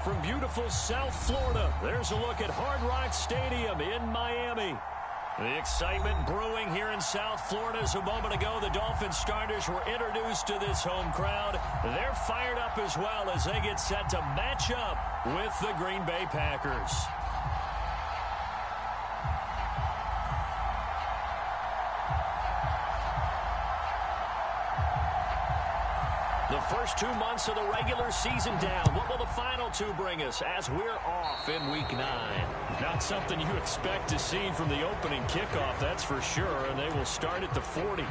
From beautiful South Florida, there's a look at Hard Rock Stadium in Miami. The excitement brewing here in South Florida as a moment ago the Dolphins starters were introduced to this home crowd. They're fired up as well as they get set to match up with the Green Bay Packers. The first 2 months of the regular season down. What will the final two bring us as we're off in Week 9? Not something you expect to see from the opening kickoff, that's for sure, and they will start at the 40.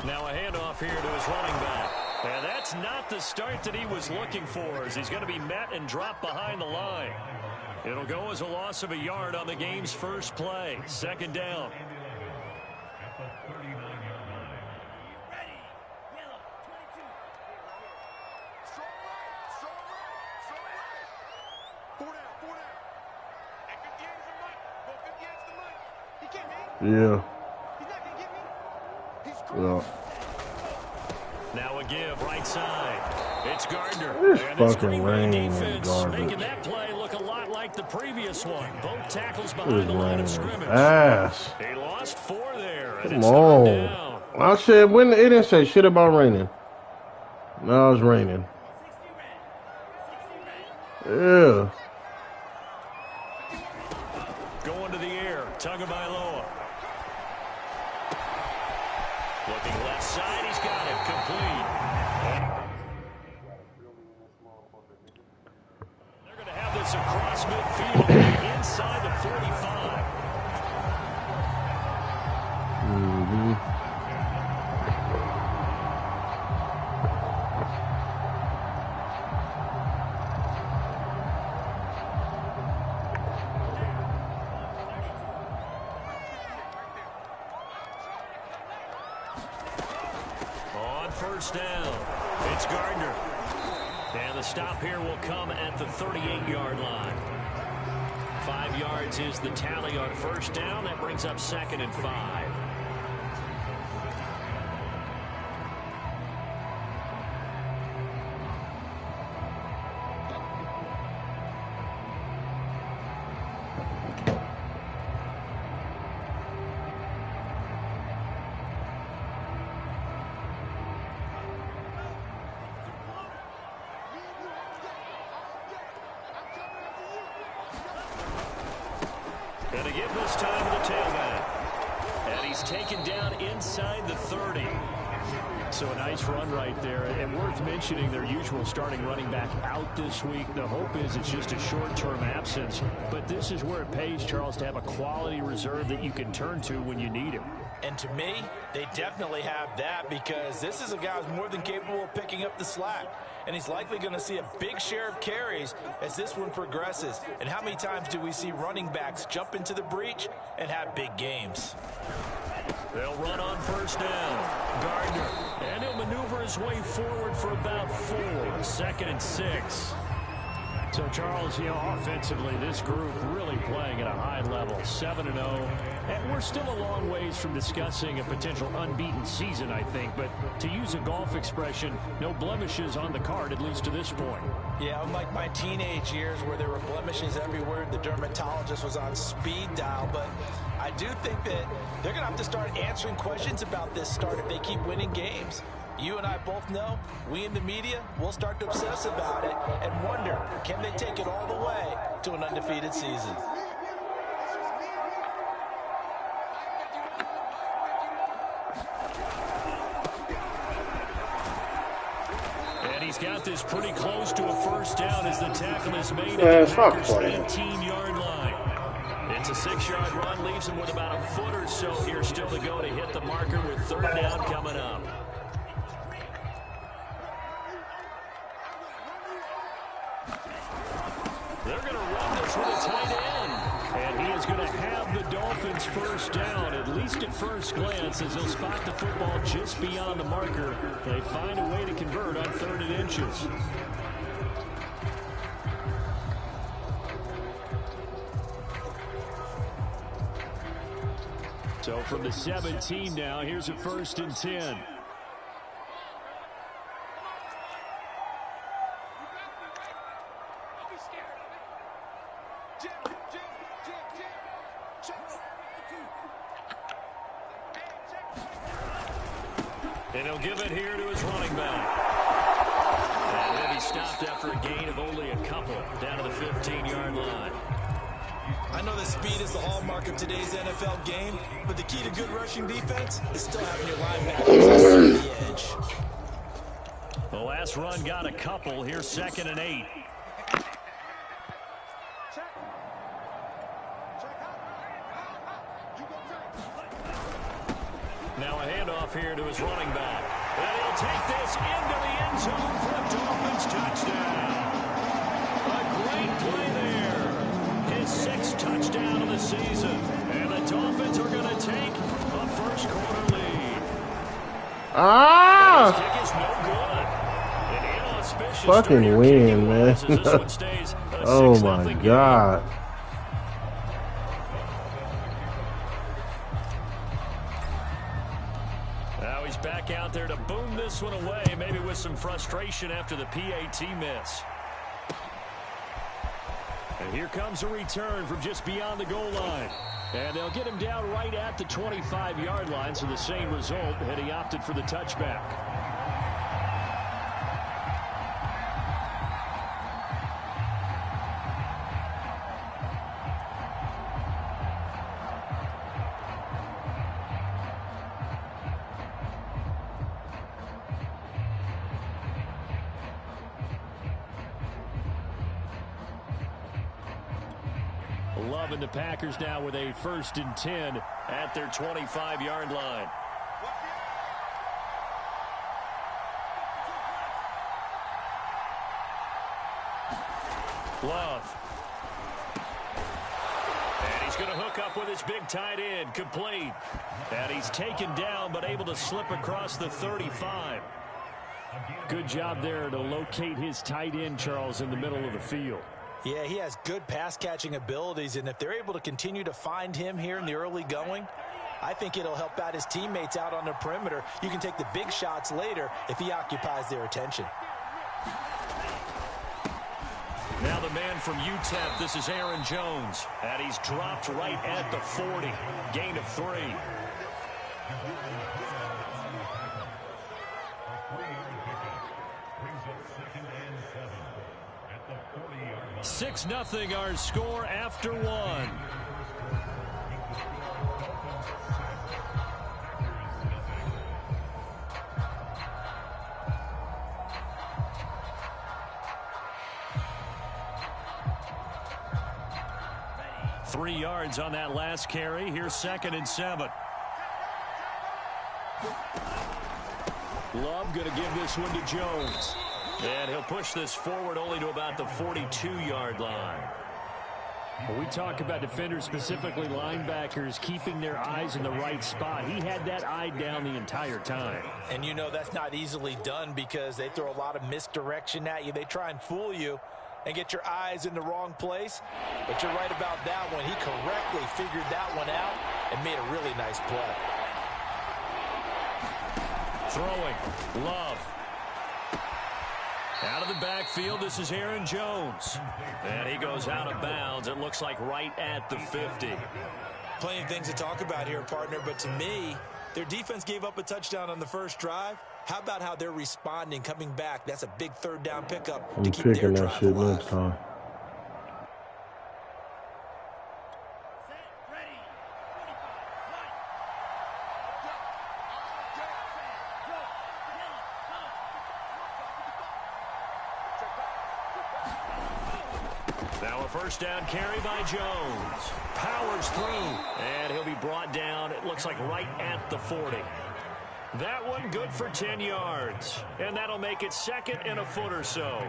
Now a handoff here to his running back. And that's not the start that he was looking for as he's going to be met and dropped behind the line. It'll go as a loss of a yard on the game's first play. Second down. Yeah. Well. Now a give right side. It's Gardner. This and it's fucking Green Bay rain defense is making that play look a lot like the previous one. Both tackles behind the line of scrimmage. Ass. They lost 4 there. And Come it's third on. down. I said when it didn't say shit about raining. Now it's raining. Yeah. Going to the air. Tagovailoa. Looking left side. He's got it. Complete. They're going to have this across midfield inside the 45. On first down, it's Gardner. And the stop here will come at the 38-yard line. 5 yards is the tally on first down. That brings up 2nd and 5. And a give this time to the tailback. And he's taken down inside the 30. So a nice run right there. And worth mentioning their usual starting running back out this week. The hope is it's just a short-term absence. But this is where it pays, Charles, to have a quality reserve that you can turn to when you need him. And to me, they definitely have that because this is a guy who's more than capable of picking up the slack. And he's likely going to see a big share of carries as this one progresses. And how many times do we see running backs jump into the breach and have big games? They'll run on first down. Gardner. And he'll maneuver his way forward for about 4. 2nd and 6. So, Charles, offensively, this group really playing at a high level, 7-0. And we're still a long ways from discussing a potential unbeaten season, I think. But to use a golf expression, no blemishes on the card, at least to this point. Yeah, unlike my teenage years where there were blemishes everywhere, the dermatologist was on speed dial. But I do think that they're going to have to start answering questions about this start if they keep winning games. You and I both know, we in the media, will start to obsess about it and wonder, can they take it all the way to an undefeated season? And he's got this pretty close to a first down as the tackle is made at the Packers' 18-yard line. It's a 6-yard run, leaves him with about a foot or so here still to go to hit the marker with 3rd down coming up. They're going to run this with a tight end. And he is going to have the Dolphins first down, at least at first glance, as he'll spot the football just beyond the marker. They find a way to convert on 3rd and inches. So from the 17 now, here's a 1st and 10. And he'll give it here to his running back. And he'll be stopped after a gain of only a couple, down to the 15-yard line. I know that speed is the hallmark of today's NFL game, but the key to good rushing defense is still having your linebackers on the edge. The last run got a couple. Here's 2nd and 8. Now a handoff here to his running back. And he'll take this into the end zone for a Dolphins touchdown. A great play there. His 6th touchdown of the season. And the Dolphins are going to take a first-quarter lead. Ah! His kick is no good. An inauspicious Fucking win, man. This one stays a Oh, 6-0 my game. God. Now he's back out there to boom this one away, maybe with some frustration after the PAT miss. And here comes a return from just beyond the goal line. And they'll get him down right at the 25-yard line, so the same result had he opted for the touchback. Loving the Packers now with a 1st and 10 at their 25-yard line. Love. And he's going to hook up with his big tight end, complete. And he's taken down but able to slip across the 35. Good job there to locate his tight end, Charles, in the middle of the field. Yeah, he has good pass-catching abilities, and if they're able to continue to find him here in the early going, I think it'll help out his teammates out on the perimeter. You can take the big shots later if he occupies their attention. Now the man from UTEP, this is Aaron Jones, and he's dropped right at the 40, gain of 3. 6-0 our score after 1. Three yards on that last carry. Here's 2nd and 7. Love going to give this one to Jones. And he'll push this forward only to about the 42-yard line. When we talk about defenders, specifically linebackers, keeping their eyes in the right spot, he had that eye down the entire time. And you know that's not easily done because they throw a lot of misdirection at you. They try and fool you and get your eyes in the wrong place. But you're right about that one. He correctly figured that one out and made a really nice play. Throwing. Love. Out of the backfield, this is Aaron Jones. And he goes out of bounds, it looks like right at the 50. Plenty of things to talk about here, partner, but to me, their defense gave up a touchdown on the first drive. How about how they're responding, coming back? That's a big 3rd down pickup I'm to keep their picking that drive shit alive. next time. Now a 1st down carry by Jones. Powers through, and he'll be brought down, it looks like right at the 40. That one good for 10 yards, and that'll make it 2nd and a foot or so.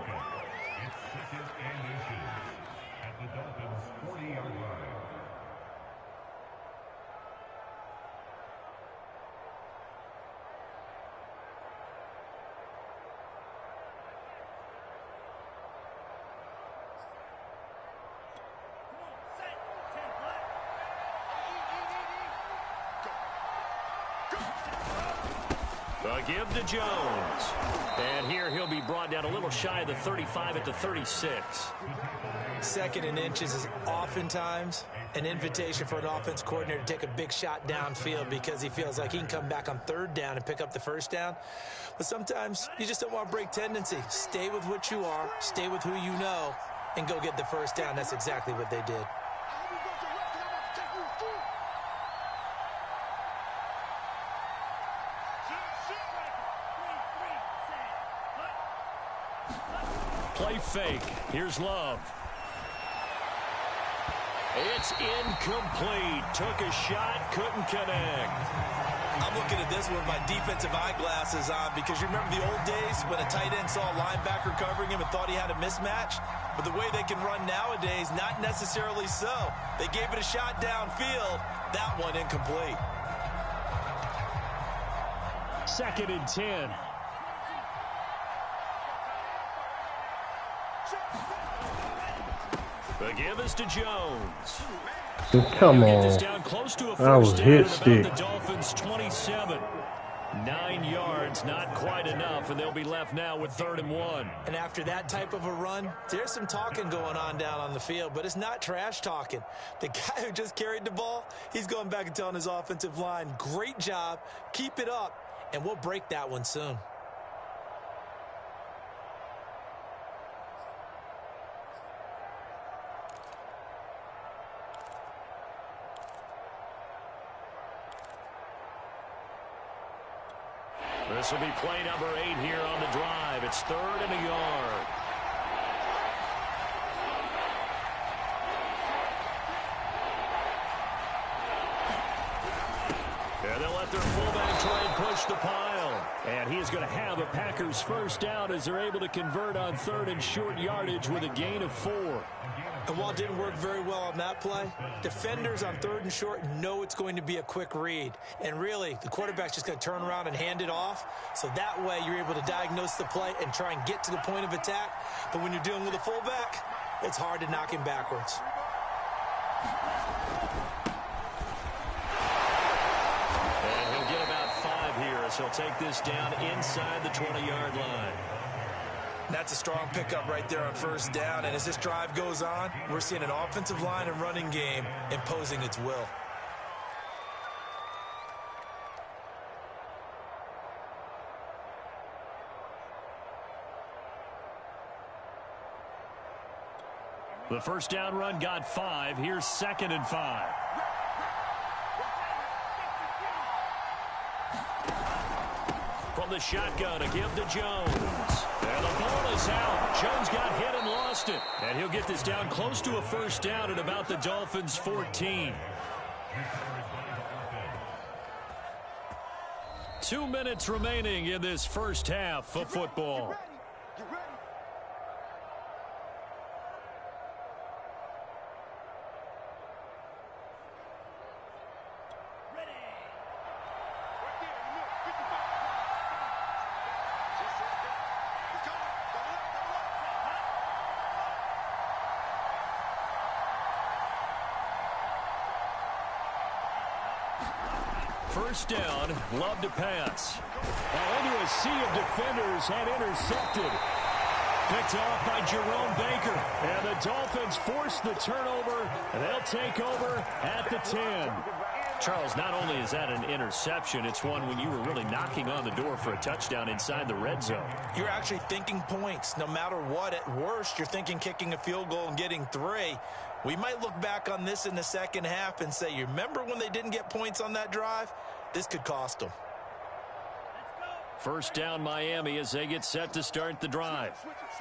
A give to Jones. And here he'll be brought down a little shy of the 35 at the 36. 2nd and inches is oftentimes an invitation for an offense coordinator to take a big shot downfield because he feels like he can come back on 3rd down and pick up the 1st down. But sometimes you just don't want to break tendency. Stay with what you are, stay with who you know, and go get the 1st down. That's exactly what they did. Play fake. Here's Love. It's incomplete. Took a shot, couldn't connect. I'm looking at this with my defensive eyeglasses on because you remember the old days when a tight end saw a linebacker covering him and thought he had a mismatch? But the way they can run nowadays, not necessarily so. They gave it a shot downfield. That one incomplete. 2nd and 10. The give is to Jones. Come He'll get this on. down close to a That was first down hit at stick. about the Dolphins' 27. 9 yards, not quite enough, and they'll be left now with 3rd and 1. And after that type of a run, there's some talking going on down on the field, but it's not trash talking. The guy who just carried the ball, he's going back and telling his offensive line, great job, keep it up, and we'll break that one soon. This will be play number 8 here on the drive. It's 3rd and a yard. And they'll let their fullback try and push the pile. And he is going to have a Packers 1st down as they're able to convert on 3rd and short yardage with a gain of 4. And while it didn't work very well on that play, defenders on 3rd and short know it's going to be a quick read. And really, the quarterback's just going to turn around and hand it off. So that way, you're able to diagnose the play and try and get to the point of attack. But when you're dealing with a fullback, it's hard to knock him backwards. And he'll get about 5 here as he'll take this down inside the 20-yard line. That's a strong pickup right there on 1st down. And as this drive goes on, we're seeing an offensive line and running game imposing its will. The 1st down run got 5. Here's 2nd and 5. From the shotgun, a give to Jones. And the ball is out. Jones got hit and lost it. And he'll get this down close to a 1st down at about the Dolphins' 14. 2 minutes remaining in this 1st half of football. First down, Love to pass. Now into a sea of defenders and intercepted. Picked off by Jerome Baker. And the Dolphins force the turnover, and they'll take over at the 10. Charles, not only is that an interception, it's one when you were really knocking on the door for a touchdown inside the red zone. You're actually thinking points. No matter what, at worst, you're thinking kicking a field goal and getting 3. We might look back on this in the second half and say, you remember when they didn't get points on that drive? This could cost them. First down, Miami, as they get set to start the drive.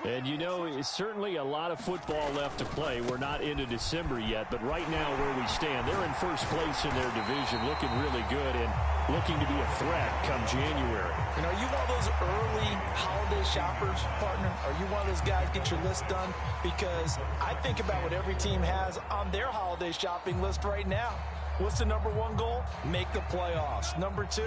And, you know, it's certainly a lot of football left to play. We're not into December yet, but right now where we stand, they're in first place in their division, looking really good and looking to be a threat come January. And are you one of those early holiday shoppers, partner? Are you one of those guys get your list done? Because I think about what every team has on their holiday shopping list right now. What's the number 1 goal? Make the playoffs. Number 2,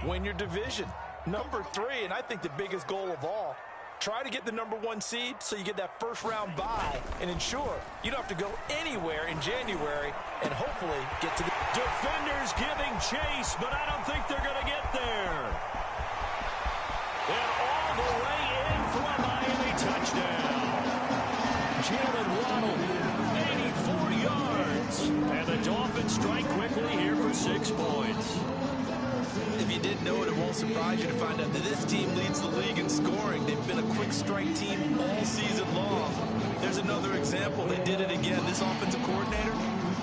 win your division. Number 3, and I think the biggest goal of all, try to get the number 1 seed so you get that first-round bye and ensure you don't have to go anywhere in January and hopefully get to the... Defenders giving chase, but I don't think they're going to get there. And all the way in for a Miami touchdown. Jalen Waddle, 84 yards. And the Dolphins strike quickly here for 6 points. If you didn't know it, it won't surprise you to find out that this team leads the league in scoring. They've been a quick strike team all season long. There's another example. They did it again. This offensive coordinator,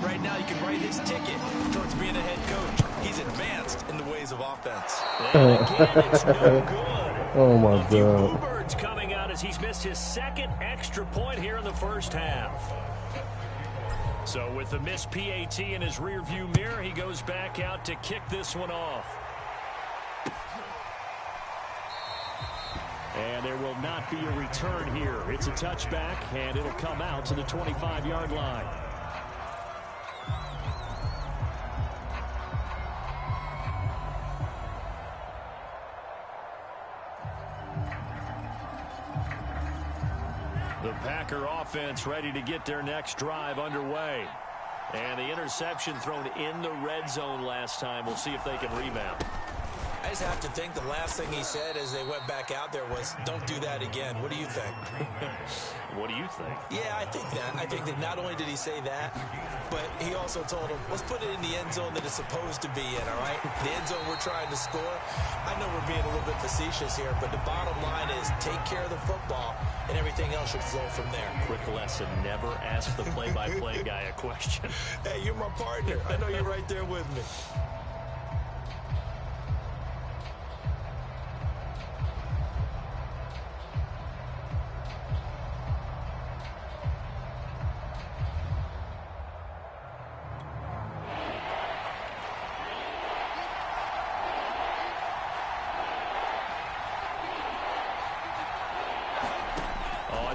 right now you can write his ticket towards being a head coach. He's advanced in the ways of offense. And again, it's no good. Oh, my A few God. bluebirds coming out as he's missed his second extra point here in the first half. So with the missed PAT in his rearview mirror, he goes back out to kick this one off. And there will not be a return here. It's a touchback, and it'll come out to the 25-yard line. The Packer offense ready to get their next drive underway. And the interception thrown in the red zone last time. We'll see if they can rebound. I just have to think the last thing he said as they went back out there was, don't do that again. What do you think? What do you think? Yeah, I think that. I think that not only did he say that, but he also told him, let's put it in the end zone that it's supposed to be in, all right? The end zone we're trying to score. I know we're being a little bit facetious here, but the bottom line is take care of the football, and everything else should flow from there. Quick lesson, never ask the play-by-play guy a question. Hey, you're my partner. I know you're right there with me.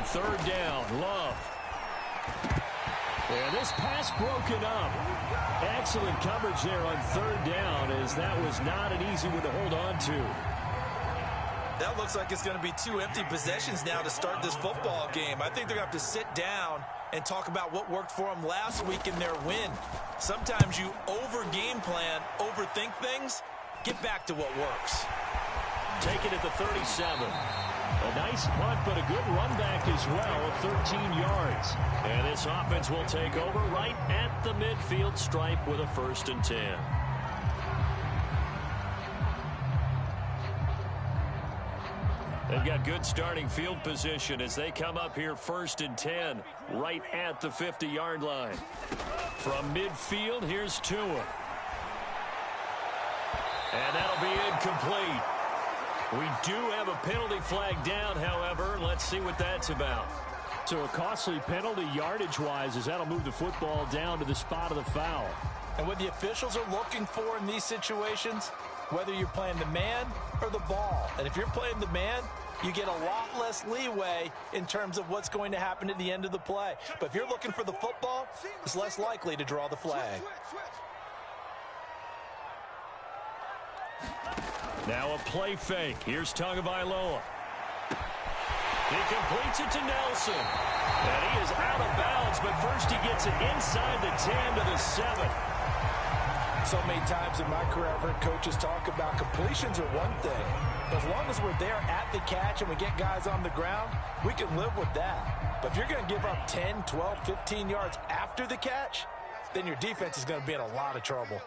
Third down, Love. And this pass broken up. Excellent coverage there on third down, as that was not an easy one to hold on to. That looks like it's going to be 2 empty possessions now to start this football game. I think they're going to have to sit down and talk about what worked for them last week in their win. Sometimes you over-game plan, overthink things, get back to what works. Take it at the 37. A nice punt, but a good run back as well of 13 yards. And this offense will take over right at the midfield stripe with a 1st and 10. They've got good starting field position as they come up here 1st and 10 right at the 50-yard line. From midfield, here's Tua. And that'll be incomplete. We do have a penalty flag down, however. Let's see what that's about. So a costly penalty yardage-wise, as that'll move the football down to the spot of the foul. And what the officials are looking for in these situations, whether you're playing the man or the ball. And if you're playing the man, you get a lot less leeway in terms of what's going to happen at the end of the play. But if you're looking for the football, it's less likely to draw the flag. Now a play fake. Here's Tagovailoa. He completes it to Nelson. And he is out of bounds, but first he gets it inside the 10 to the 7. So many times in my career, I've heard coaches talk about completions are one thing. But as long as we're there at the catch and we get guys on the ground, we can live with that. But if you're going to give up 10, 12, 15 yards after the catch, then your defense is going to be in a lot of trouble.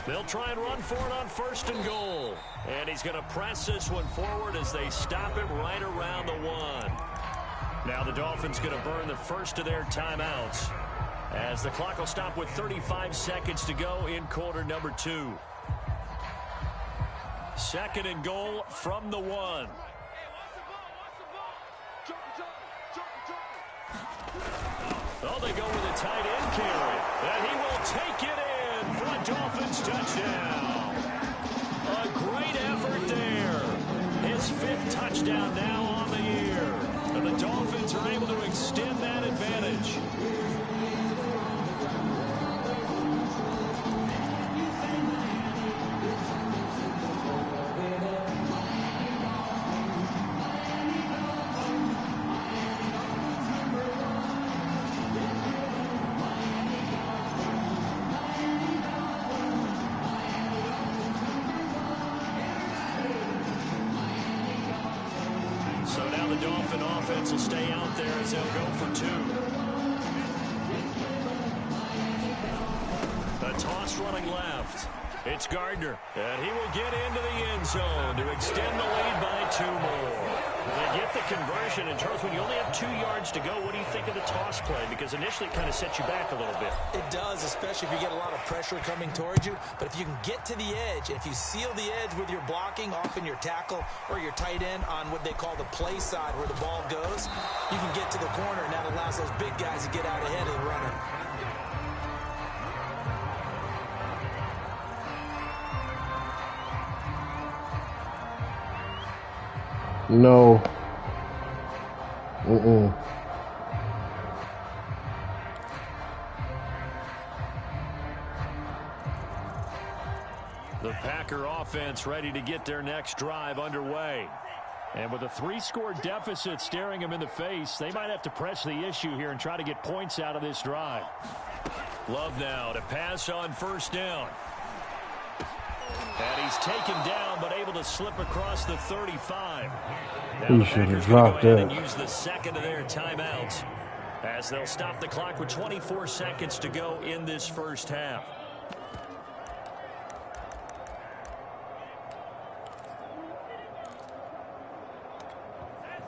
They'll try and run for it on 1st and goal. And he's going to press this one forward as they stop it right around the 1. Now the Dolphins going to burn the first of their timeouts, as the clock will stop with 35 seconds to go in quarter number 2. 2nd and goal from the 1. Oh, they go with a tight end carry. And he will take it in for a Dolphins touchdown. A great effort there. His 5th touchdown now on the year. And the Dolphins are able to extend that advantage. the Dolphin offense will stay out there as they'll go for 2. A toss running left. It's Gardner, and he will get into the end zone to extend the lead by 2 more. They get the conversion, and Charles, when you only have 2 yards to go, what do you think of the toss play? Because initially it kind of sets you back a little bit. It does, especially if you get a lot of pressure coming towards you. But if you can get to the edge, if you seal the edge with your blocking, often your tackle or your tight end on what they call the play side where the ball goes, you can get to the corner, and that allows those big guys to get out ahead of the runner. No. The Packer offense ready to get their next drive underway. And with a 3-score deficit staring them in the face, they might have to press the issue here and try to get points out of this drive. Love now to pass on first down. And he's taken down, but able to slip across the 35. He should have dropped that. And use the second of their timeouts as they'll stop the clock with 24 seconds to go in this first half.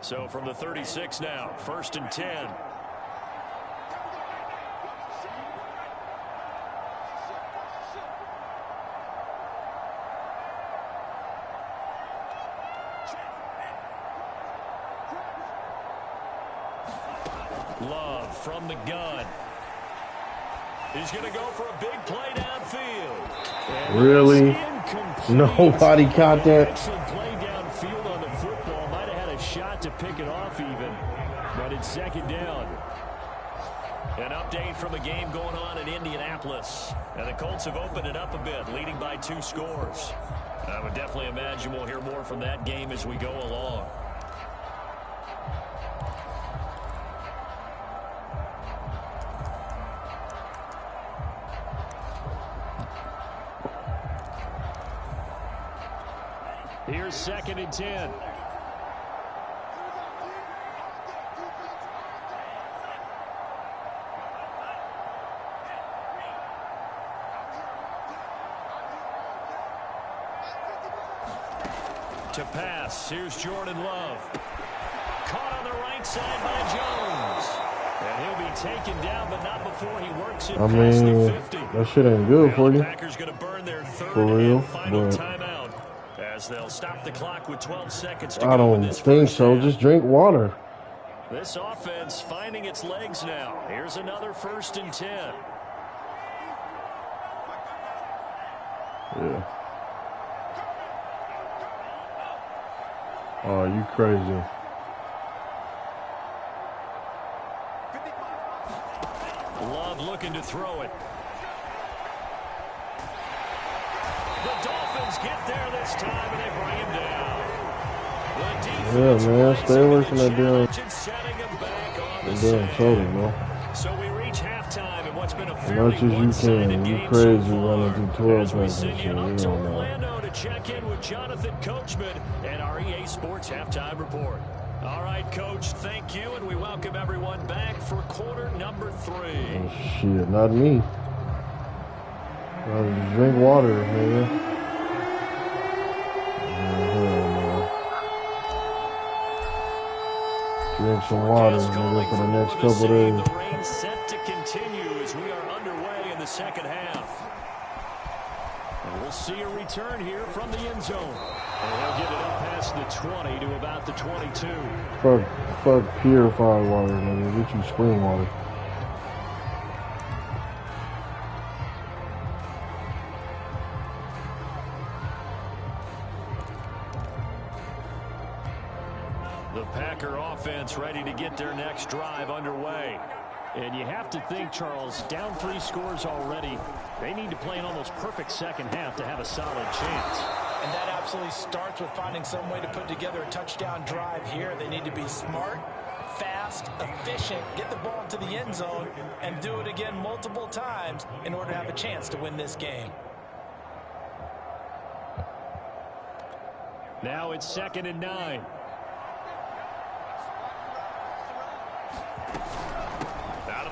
So from the 36 now, 1st and 10. Love from the gun. He's going to go for a big play downfield. And really? Nobody caught that. Excellent play downfield on the football. Might have had a shot to pick it off even. But it's 2nd down. An update from a game going on in Indianapolis. And the Colts have opened it up a bit, leading by 2 scores. I would definitely imagine we'll hear more from that game as we go along. Here's 2nd and 10. To pass, here's Jordan Love. Caught on the right side by Jones. And he'll be taken down, but not before he works it past the 50. That shit ain't good for you. The Packers going to burn their 3rd for real, and final but timeout as they'll stop the clock with 12 seconds to I go in don't this think first so. half. Just drink water. This offense finding its legs now. Here's another 1st and 10. Yeah. Oh, you crazy. Love looking to throw it. The Dolphins get there this time, and they bring him down. Yeah, man. Stay away from that damn. Damn shoulder, man. So we reach halftime, and what's been a As fairly much as you one-sided can. You game crazy so far. running through 12 As we minutes send and you shit. up You to don't know. Orlando to check in with Jonathan Coachman and our EA Sports Halftime Report. All right, Coach, thank you, and we welcome everyone back for quarter number 3. Oh, shit, not me. Drink water, man. Drink some water, nigga, for the next couple days. The rain set to continue as we are underway in the second half. And we'll see a return here from the end zone. And he'll get it up past the 20 to about the 22. Fuck purified water, nigga. Get you spring water. The Packer offense ready to get their next drive underway. And you have to think, Charles, down 3 scores already. They need to play an almost perfect second half to have a solid chance. And that absolutely starts with finding some way to put together a touchdown drive here. They need to be smart, fast, efficient, get the ball into the end zone, and do it again multiple times in order to have a chance to win this game. Now it's 2nd and 9.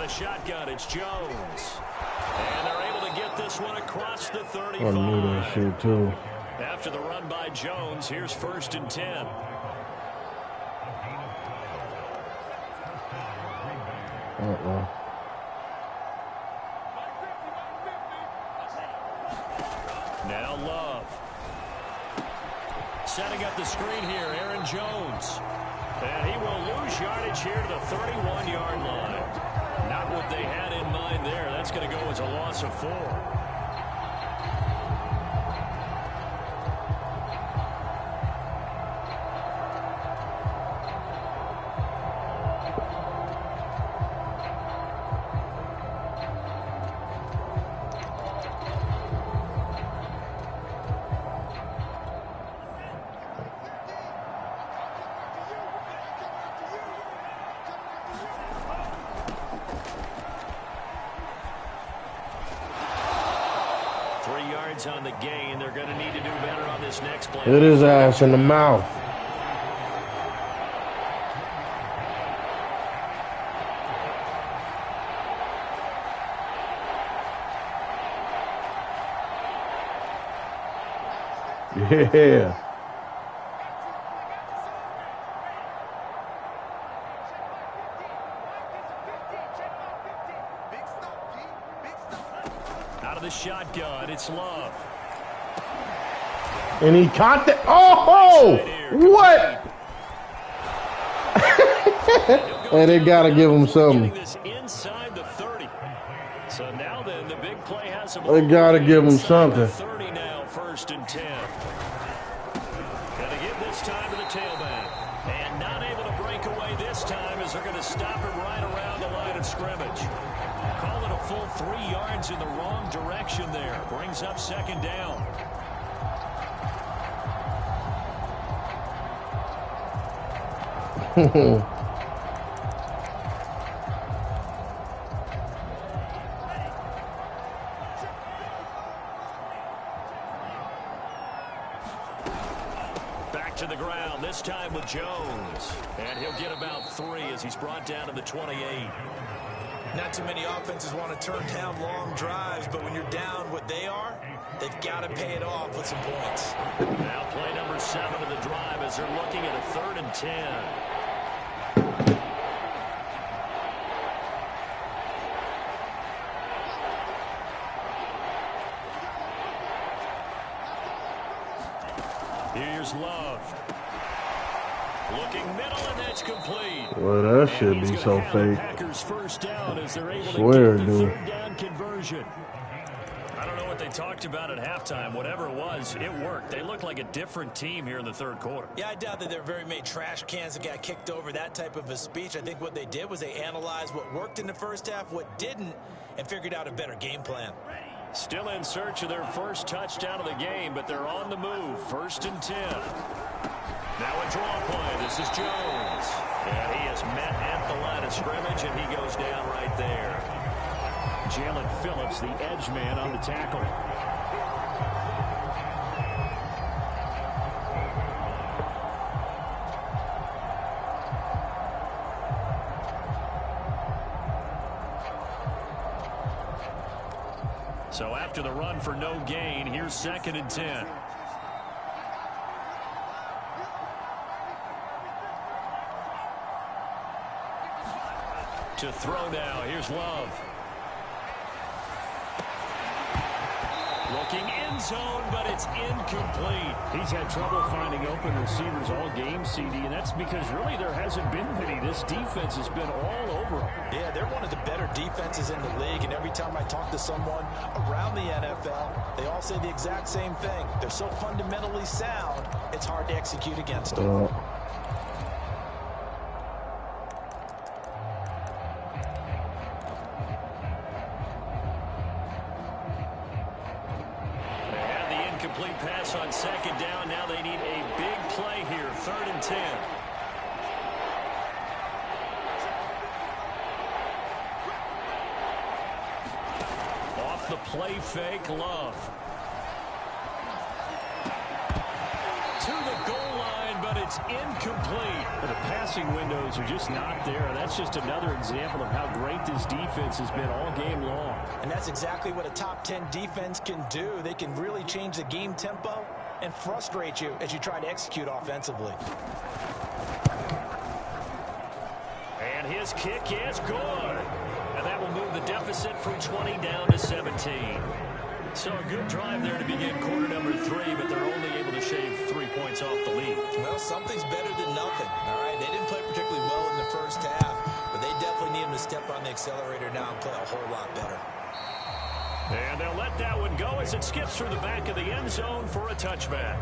the shotgun, it's Jones. And they're able to get this one across the 35. I knew that shit, too. After the run by Jones, here's 1st and 10. Now Love. Setting up the screen here, Aaron Jones. And he will lose yardage here to the 31-yard line. Not what they had in mind there. That's going to go as a loss of 4. On the gain, they're going to need to do better on this next play. Hit his ass in the mouth. Yeah. Out of the shotgun, it's Love. And he caught the... Oh! What? And they got to give him something. Inside the 30. So now then, the big play has him. They got to give him something. 30 now, 1st and 10. Gonna give this time to the tailback. And not able to break away this time as they're going to stop him right around the line of scrimmage. Call it a full 3 yards in the wrong direction there. Brings up 2nd down. Back to the ground, this time with Jones. And he'll get about 3 as he's brought down to the 28. Not too many offenses want to turn down long drives, but when you're down what they are, they've got to pay it off with some points. Now play number 7 of the drive as they're looking at a 3rd and 10. Here's Love. Looking middle, and that's complete. Well, that should be so fake. Packers first down as they're able Swear, to get the dude. 3rd down conversion. I don't know what they talked about at halftime. Whatever it was, it worked. They look like a different team here in the 3rd quarter. Yeah, I doubt that there are very many trash cans that got kicked over, that type of a speech. I think what they did was they analyzed what worked in the first half, what didn't, and figured out a better game plan. Still in search of their first touchdown of the game, but they're on the move. 1st and 10. Now a draw play. This is Jones. And he is met at the line of scrimmage, and he goes down right there. Jalen Phillips, the edge man, on the tackle. So after the run for no gain, here's 2nd and 10. To throw now, here's Love. Looking end zone, but it's incomplete. He's had trouble finding open receivers all game, CD, and that's because really there hasn't been many. This defense has been all over them. Yeah, they're one of the better defenses in the league, and every time I talk to someone around the NFL, they all say the exact same thing. They're so fundamentally sound, it's hard to execute against them. Complete pass on 2nd down. Now they need a big play here. 3rd and 10. Off the play fake, Love. To the goal line, but it's It's incomplete. The passing windows are just not there. That's just another example of how great this defense has been all game long. And that's exactly what a top 10 defense can do. They can really change the game tempo and frustrate you as you try to execute offensively. And his kick is good. And that will move the deficit from 20 down to 17. So a good drive there to begin quarter number 3, but they're only able to shave 3 points off the lead. Well, something's better than nothing. All right, they didn't play particularly well in the first half, but they definitely need them to step on the accelerator now and play a whole lot better. And they'll let that one go as it skips through the back of the end zone for a touchback.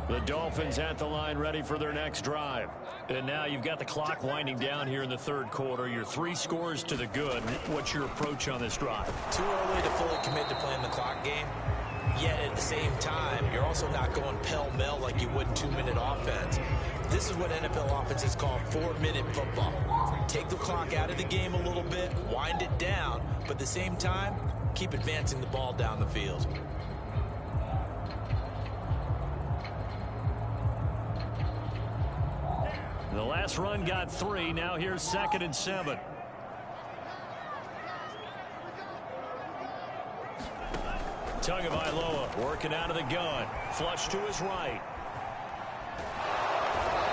The Dolphins at the line ready for their next drive. And now you've got the clock winding down here in the third quarter. Your 3 scores to the good. What's your approach on this drive? Too early to fully commit to playing the clock game. Yet at the same time, you're also not going pell-mell like you would in 2-minute offense. This is what NFL offenses call 4-minute football. Take the clock out of the game a little bit, wind it down, but at the same time, keep advancing the ball down the field. The last run got 3. Now here's 2nd and 7. Tagovailoa working out of the gun. Flush to his right.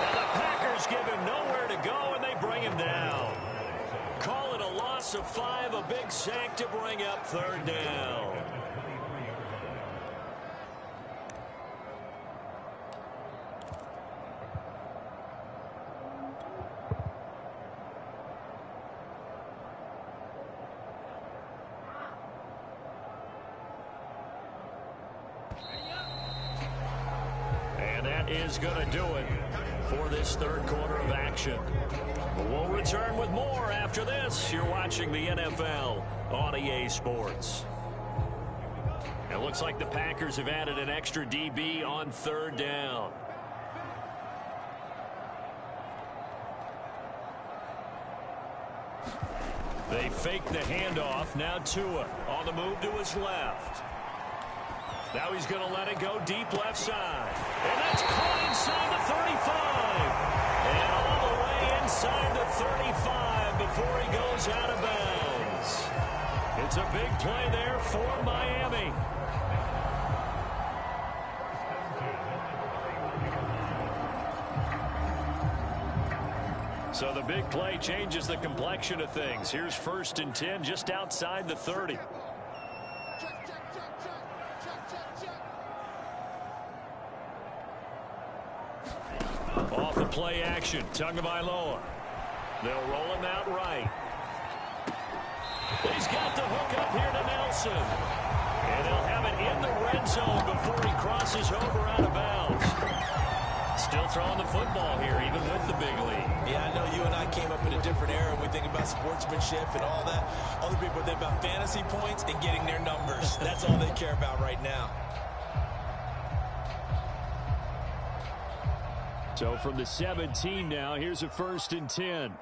And the Packers give him nowhere to go, and they bring him down. Call it a loss of 5, a big sack to bring up 3rd down. Is going to do it for this third quarter of action. We'll return with more after this. You're watching the NFL on EA Sports. It looks like the Packers have added an extra DB on 3rd down. They fake the handoff. Now Tua on the move to his left. Now he's going to let it go deep left side. And that's caught inside the 35. And all the way inside the 35 before he goes out of bounds. It's a big play there for Miami. So the big play changes the complexion of things. Here's 1st and 10 just outside the 30. Off the play action, Tagovailoa. They'll roll him out right. He's got the hook up here to Nelson. And they'll have it in the red zone before he crosses over out of bounds. Still throwing the football here, even with the big lead. Yeah, I know you and I came up in a different era. We think about sportsmanship and all that. Other people think about fantasy points and getting their numbers. That's all they care about right now. So from the 17 now, here's a 1st and 10.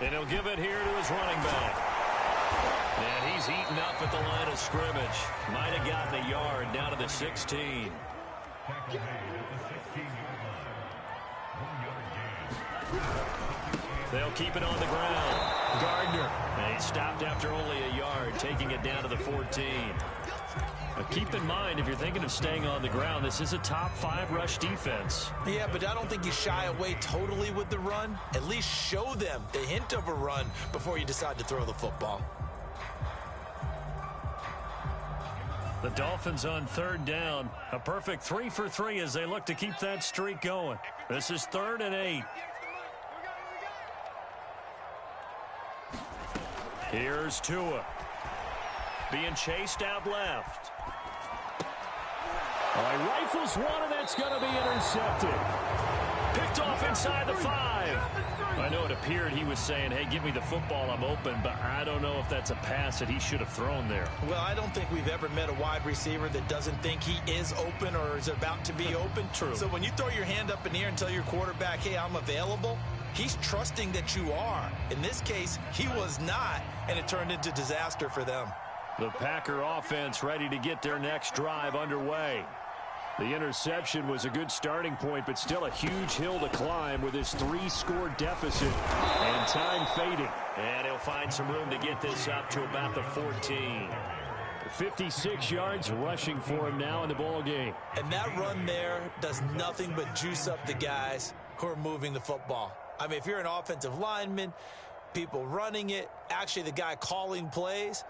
And he'll give it here to his running back. And he's eaten up at the line of scrimmage. Might have gotten a yard down to the 16. They'll keep it on the ground. Gardner. And he stopped after only a yard, taking it down to the 14. Now keep in mind, if you're thinking of staying on the ground, this is a top 5 rush defense. Yeah, but I don't think you shy away totally with the run. At least show them the hint of a run before you decide to throw the football. The Dolphins on 3rd down. A perfect 3 for 3 as they look to keep that streak going. This is 3rd and 8. Here's Tua. Being chased out left. He rifles one, and that's going to be intercepted. Picked off inside the 5. I know it appeared he was saying, hey, give me the football, I'm open, but I don't know if that's a pass that he should have thrown there. Well, I don't think we've ever met a wide receiver that doesn't think he is open or is about to be open. True. So when you throw your hand up in the air and tell your quarterback, hey, I'm available, He's trusting that you are. In this case, he was not, and it turned into disaster for them. The Packer offense ready to get their next drive underway. The interception was a good starting point, but still a huge hill to climb with his 3-score deficit and time fading. And he'll find some room to get this up to about the 14. 56 yards rushing for him now in the ball game. And that run there does nothing but juice up the guys who are moving the football. I mean, if you're an offensive lineman, people running it, actually the guy calling plays,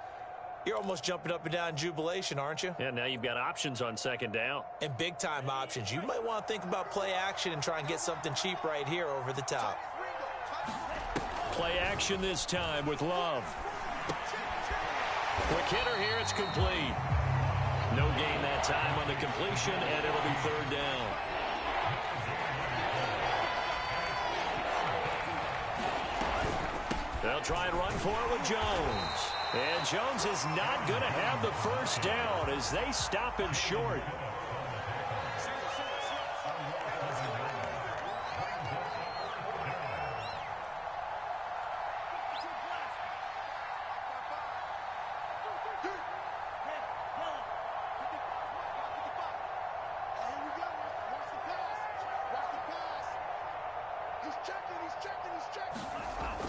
you're almost jumping up and down in jubilation, aren't you? Yeah, now you've got options on second down. And big-time options. You might want to think about play action and try and get something cheap right here over the top. Play action this time with Love. Quick hitter here, it's complete. No gain that time on the completion, and it'll be third down. They'll try and run for it with Jones. And Jones is not going to have the first down as they stop him short.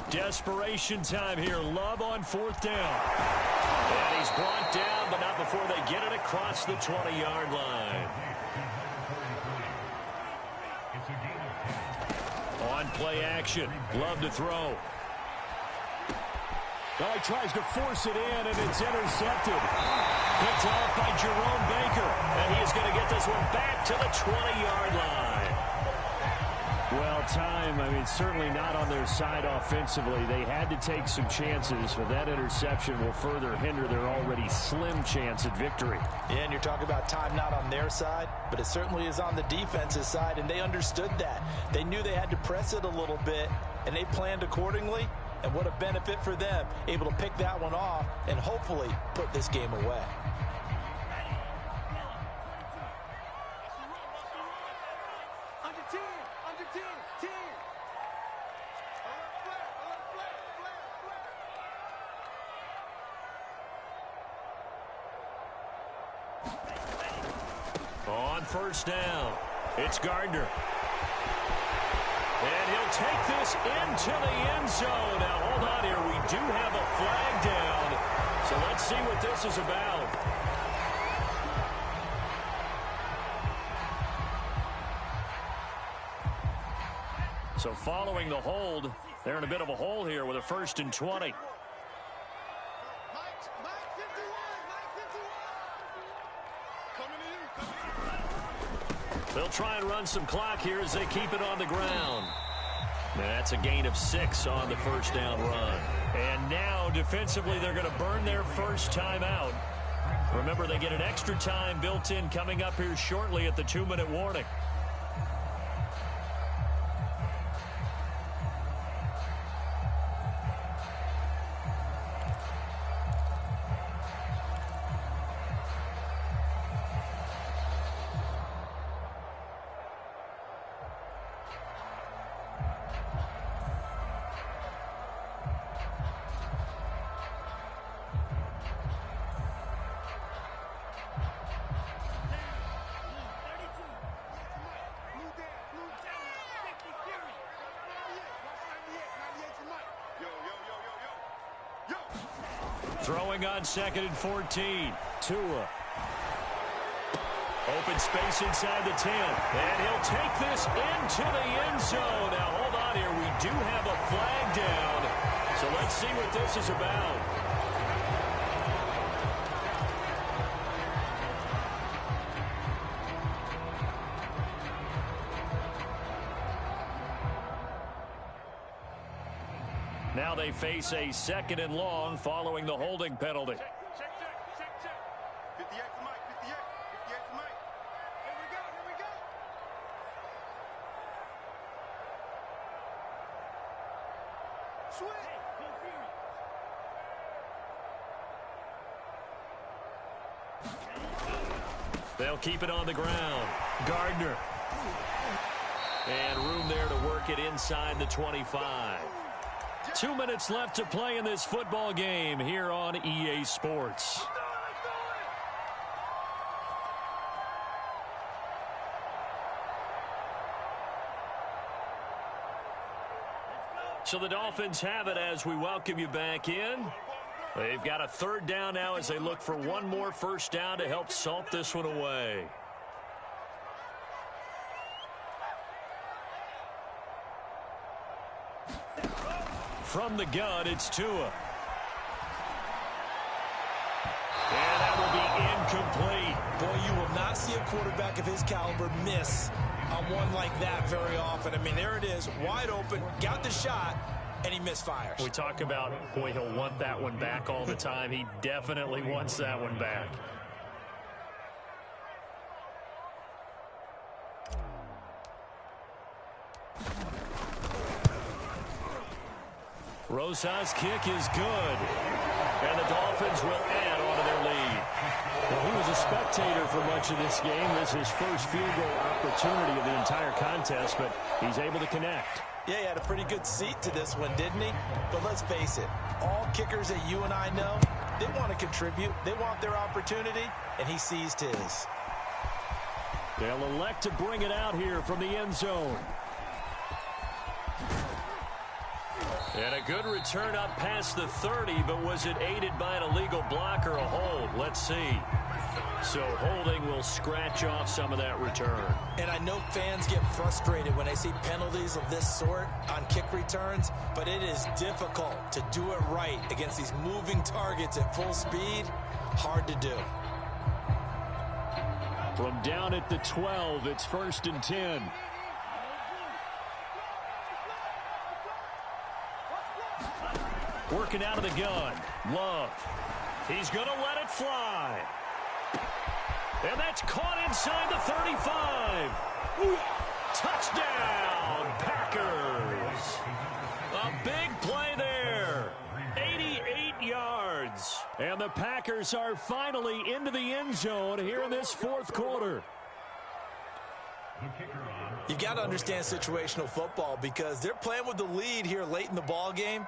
Desperation time here. Love on fourth down. And he's brought down, but not before they get it across the 20-yard line. On play action. Love to throw. Well, he tries to force it in, and it's intercepted. Picked off by Jerome Baker. And he is going to get this one back to the 20-yard line. Well, time, I mean, certainly not on their side offensively. They had to take some chances, but that interception will further hinder their already slim chance at victory. Yeah, and you're talking about time not on their side, but it certainly is on the defense's side, and they understood that. They knew they had to press it a little bit, and they planned accordingly, and what a benefit for them, able to pick that one off and hopefully put this game away. On first down, it's Gardner. And he'll take this into the end zone. Now, hold on here. We do have a flag down. So let's see what this is about. So following the hold, they're in a bit of a hole here with a 1st and 20. They'll try and run some clock here as they keep it on the ground. And that's a gain of 6 on the first down run. And now, defensively, they're going to burn their first time out. Remember, they get an extra time built in coming up here shortly at the 2-minute warning. Throwing on 2nd and 14. Tua. Open space inside the 10. And he'll take this into the end zone. Now, hold on here. We do have a flag down. So let's see what this is about. Now they face a 2nd and long following the holding penalty. Check. 58 to Mike, 58 to Mike. Here we go. Swing. They'll keep it on the ground. Gardner. And room there to work mark it inside the 25. 2 minutes left to play in this football game here on EA Sports. So the Dolphins have it as we welcome you back in. They've got a third down now as they look for one more first down to help salt this one away. From the gun, it's Tua. And that will be incomplete. Boy, you will not see a quarterback of his caliber miss on one like that very often. I mean, there it is, wide open, got the shot, and he misfires. We talk about, boy, he'll want that one back all the time. He definitely wants that one back. Rosa's kick is good. And the Dolphins will add on to their lead. Well, he was a spectator for much of this game. This is his first field goal opportunity of the entire contest, but he's able to connect. Yeah, he had a pretty good seat to this one, didn't he? But let's face it, all kickers that you and I know, they want to contribute. They want their opportunity, and he seized his. They'll elect to bring it out here from the end zone. And a good return up past the 30, but was it aided by an illegal block or a hold? Let's see. So holding will scratch off some of that return. And I know fans get frustrated when they see penalties of this sort on kick returns, but it is difficult to do it right against these moving targets at full speed. Hard to do. From down at the 12, it's 1st and 10. Working out of the gun. Love. He's going to let it fly. And that's caught inside the 35. Touchdown, Packers. A big play there. 88 yards. And the Packers are finally into the end zone here in this fourth quarter. You've got to understand situational football because they're playing with the lead here late in the ball game.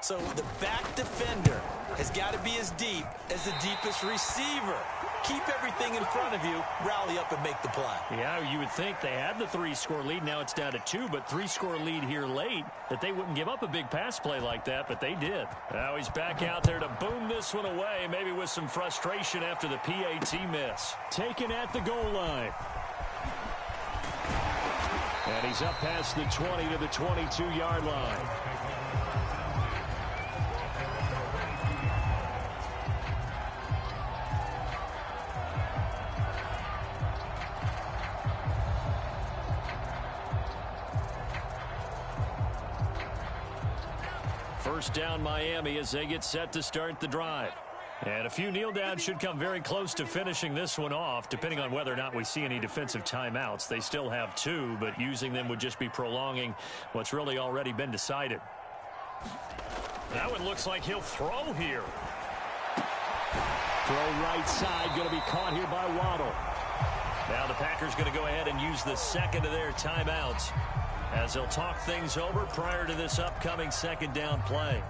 So the back defender has got to be as deep as the deepest receiver. Keep everything in front of you, rally up and make the play. Yeah, you would think they had the 3-score lead. Now it's down to 2, but 3-score lead here late, that they wouldn't give up a big pass play like that, but they did. Now he's back out there to boom this one away, maybe with some frustration after the PAT miss. Taken at the goal line. And he's up past the 20 to the 22-yard line. First down Miami as they get set to start the drive. And a few kneel downs should come very close to finishing this one off, depending on whether or not we see any defensive timeouts. They still have 2, but using them would just be prolonging what's really already been decided. That one looks like he'll throw here. Throw right side, going to be caught here by Waddle. Now the Packers going to go ahead and use the second of their timeouts as they'll talk things over prior to this upcoming second down play.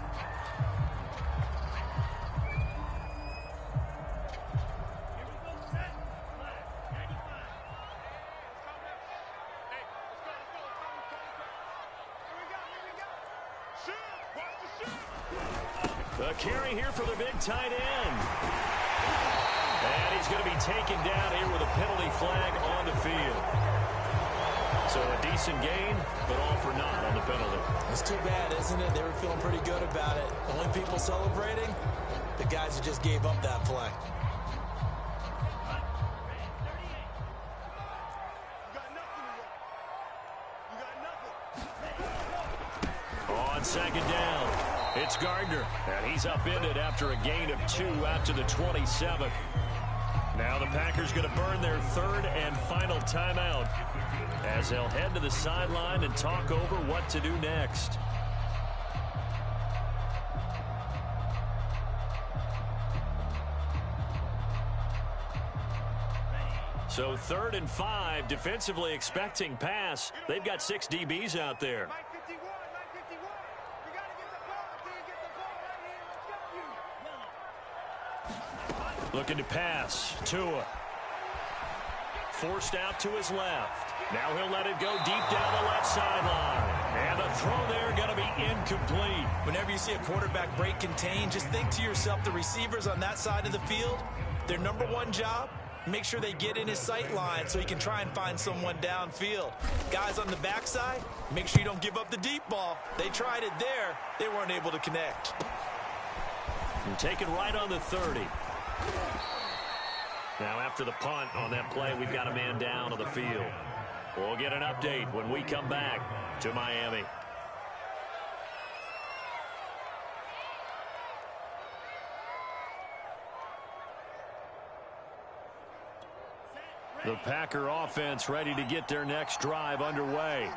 The carry here for the big tight end. And he's going to be taken down here with a penalty flag on the field. So a decent gain, but all for naught on the penalty. It's too bad, isn't it? They were feeling pretty good about it. The only people celebrating, the guys who just gave up that play. On second down, it's Gardner, and he's upended after a gain of 2 out to the 27. Now the Packers going to burn their third and final timeout as they'll head to the sideline and talk over what to do next. So 3rd and 5, defensively expecting pass. They've got 6 DBs out there. Mike 51, Mike 51. You got to get the ball until you get the ball right here. Let's go. Looking to pass. Tua. Forced out to his left. Now he'll let it go deep down the left sideline. And the throw there going to be incomplete. Whenever you see a quarterback break contain, just think to yourself, the receivers on that side of the field, their number one job, make sure they get in his sight line so he can try and find someone downfield. Guys on the backside, make sure you don't give up the deep ball. They tried it there. They weren't able to connect. And taken right on the 30. Now after the punt on that play, we've got a man down on the field. We'll get an update when we come back to Miami. The Packer offense ready to get their next drive underway.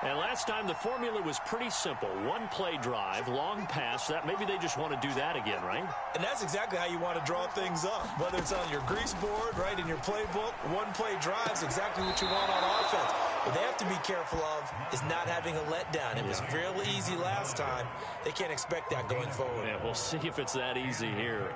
And last time the formula was pretty simple. One play drive, long pass. That maybe they just want to do that again, right? And that's exactly how you want to draw things up. Whether it's on your grease board, right, in your playbook, one play drive is exactly what you want on offense. What they have to be careful of is not having a letdown. It was real easy last time. They can't expect that going forward. Yeah, we'll see if it's that easy here.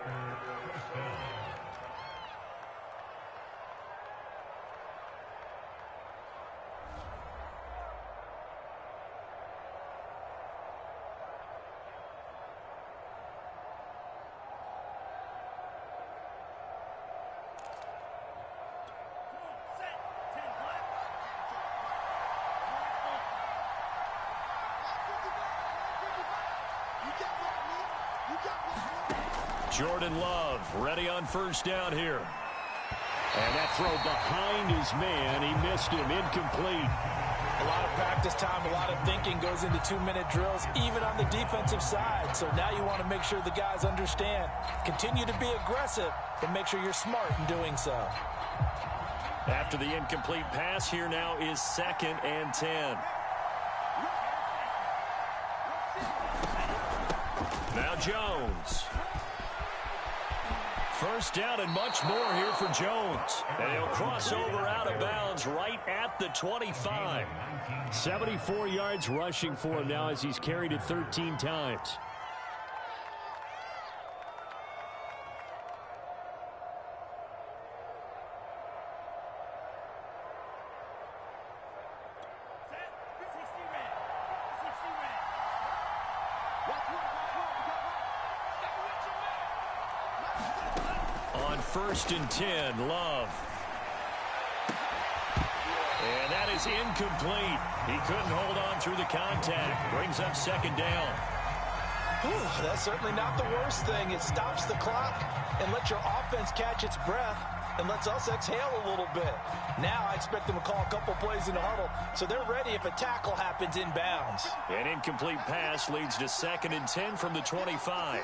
Jordan Love ready on first down here. And that throw behind his man. He missed him. Incomplete. A lot of practice time, a lot of thinking goes into 2-minute drills, even on the defensive side. So now you want to make sure the guys understand. Continue to be aggressive, but make sure you're smart in doing so. After the incomplete pass, here now is 2nd and 10. Now Jones. First down and much more here for Jones. And he'll cross over out of bounds right at the 25. 74 yards rushing for him now as he's carried it 13 times. On 1st and 10, Love. And that is incomplete. He couldn't hold on through the contact. Brings up 2nd down. Whew, that's certainly not the worst thing. It stops the clock and lets your offense catch its breath and lets us exhale a little bit. Now I expect them to call a couple plays in the huddle so they're ready if a tackle happens in bounds. An incomplete pass leads to 2nd and 10 from the 25.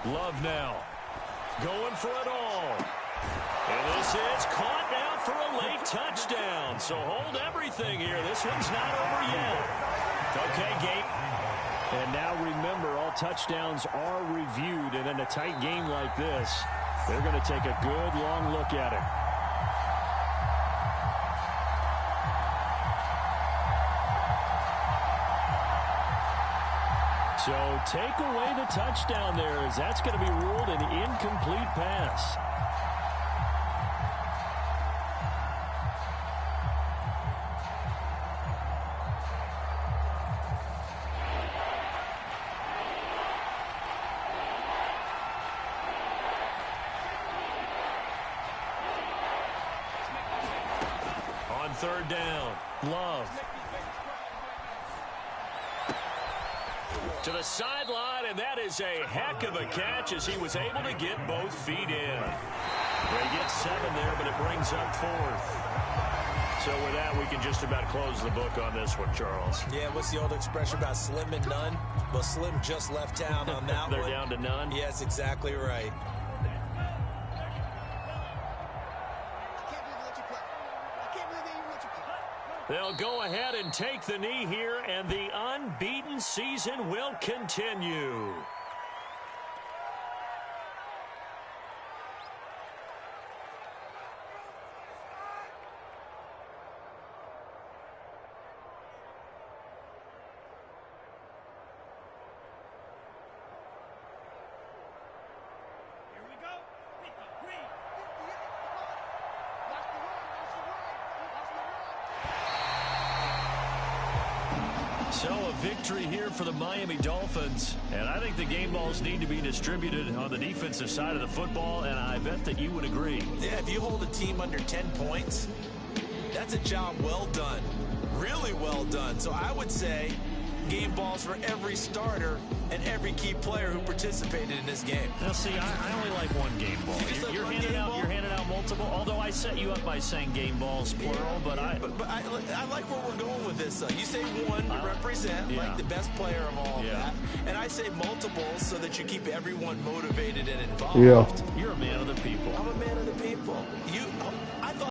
Love now. Going for it all. And this is caught now for a late touchdown. So hold everything here. This one's not over yet. Okay, Gabe. And now remember, all touchdowns are reviewed. And in a tight game like this, they're going to take a good long look at it. So take away the touchdown there, as that's going to be ruled an incomplete pass. On 3rd down, Love. To the sideline, and that is a heck of a catch as he was able to get both feet in. They get 7 there, but it brings up 4th. So with that, we can just about close the book on this one, Charles. Yeah, what's the old expression about slim and none? Well, Slim just left town on that They're one. down to none? Yes, exactly right. They'll go ahead and take the knee here, and the unbeaten season will continue. So a victory here for the Miami Dolphins. And I think the game balls need to be distributed on the defensive side of the football, and I bet that you would agree. Yeah, if you hold a team under 10 points, that's a job well done. Really well done. So I would say game balls for every starter and every key player who participated in this game. Now, see, I only like one game ball. You're handing out multiple, although I set you up by saying game balls, plural, but I like where we're going with this. You say one to represent, like the best player of all of that, and I say multiples so that you keep everyone motivated and involved. Yeah. You're a man of the people. I'm a man of the people.